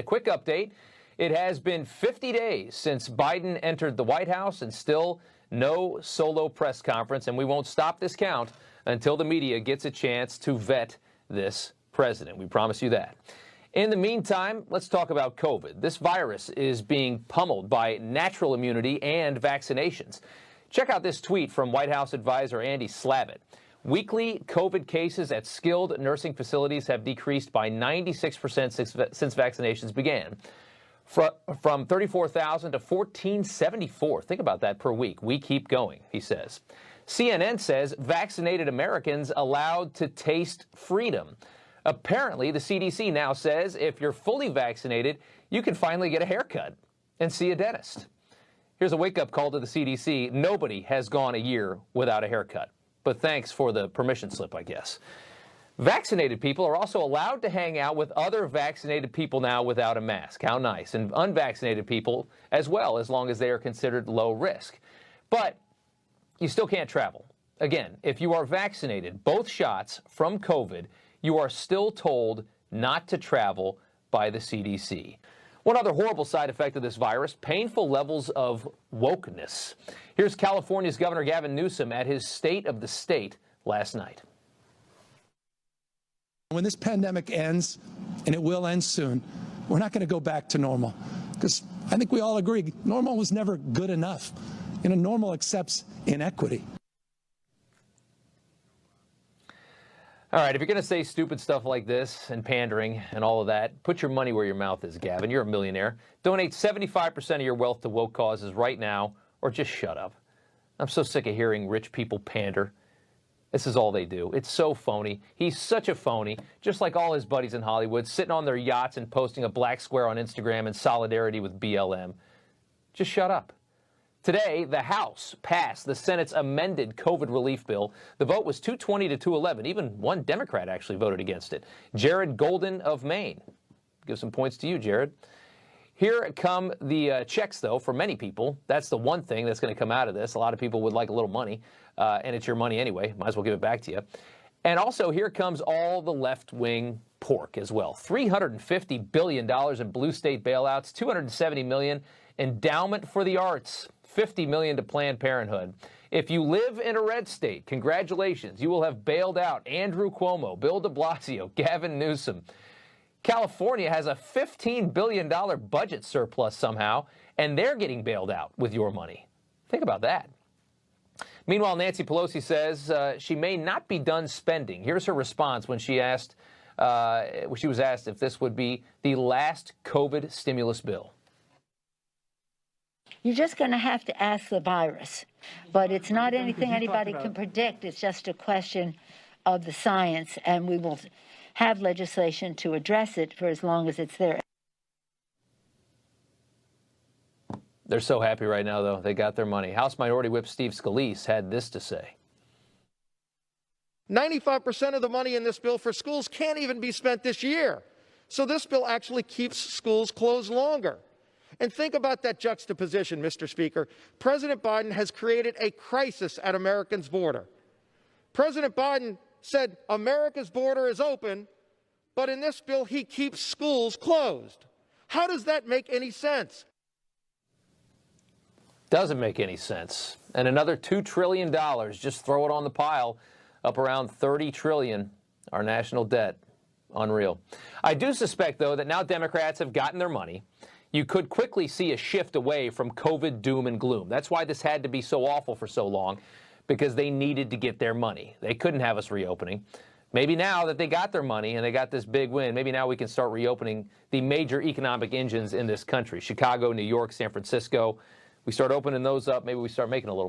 quick update. It has been 50 days since Biden entered the White House and still no solo press conference, and we won't stop this count until the media gets a chance to vet this president. We promise you that. In the meantime, let's talk about COVID. This virus is being pummeled by natural immunity and vaccinations. Check out this tweet from White House advisor Andy Slavitt. Weekly COVID cases at skilled nursing facilities have decreased by 96% since vaccinations began. From 34,000 to 1,474. Think about that per week. We keep going, he says. CNN says vaccinated Americans allowed to taste freedom. Apparently, the CDC now says if you're fully vaccinated, you can finally get a haircut and see a dentist. Here's a wake-up call to the CDC. Nobody has gone a year without a haircut. But thanks for the permission slip, I guess. Vaccinated people are also allowed to hang out with other vaccinated people now without a mask. How nice. And unvaccinated people as well, as long as they are considered low risk. But you still can't travel. Again, if you are vaccinated, both shots from COVID, you are still told not to travel by the CDC. One other horrible side effect of this virus, painful levels of wokeness. Here's California's Governor Gavin Newsom at his State of the State last night. When this pandemic ends, and it will end soon, we're not going to go back to normal. Because I think we all agree, normal was never good enough. Normal accepts inequity. All right, if you're going to say stupid stuff like this and pandering and all of that, put your money where your mouth is, Gavin. You're a millionaire. Donate 75% of your wealth to woke causes right now, or just shut up. I'm so sick of hearing rich people pander. This is all they do. It's so phony. He's such a phony, just like all his buddies in Hollywood, sitting on their yachts and posting a black square on Instagram in solidarity with BLM. Just shut up. Today, the House passed the Senate's amended COVID relief bill. The vote was 220 to 211. Even one Democrat actually voted against it. Jared Golden of Maine. Give some points to you, Jared. Here come the checks, though, for many people. That's the one thing that's going to come out of this. A lot of people would like a little money, and it's your money anyway. Might as well give it back to you. And also, here comes all the left-wing pork as well. $350 billion in blue state bailouts, $270 million endowment for the arts, $50 million to Planned Parenthood. If you live in a red state, congratulations. You will have bailed out Andrew Cuomo, Bill de Blasio, Gavin Newsom. California has a $15 billion budget surplus somehow, and they're getting bailed out with your money. Think about that. Meanwhile, Nancy Pelosi says she may not be done spending. Here's her response when she was asked if this would be the last COVID stimulus bill. You're just going to have to ask the virus, but it's not anything anybody can predict. It's just a question of the science, and we will have legislation to address it for as long as it's there. They're so happy right now, though. They got their money. House Minority Whip Steve Scalise had this to say. 95% of the money in this bill for schools can't even be spent this year. So this bill actually keeps schools closed longer. And think about that juxtaposition, Mr. Speaker. President Biden has created a crisis at America's border. President Biden said America's border is open, but in this bill he keeps schools closed. How does that make any sense? Doesn't make any sense. And another $2 trillion, just throw it on the pile, up around $30 trillion, our national debt. Unreal. I do suspect, though, that now Democrats have gotten their money. You could quickly see a shift away from COVID doom and gloom. That's why this had to be so awful for so long, because they needed to get their money. They couldn't have us reopening. Maybe now that they got their money and they got this big win, maybe now we can start reopening the major economic engines in this country. Chicago, New York, San Francisco. We start opening those up, maybe we start making a little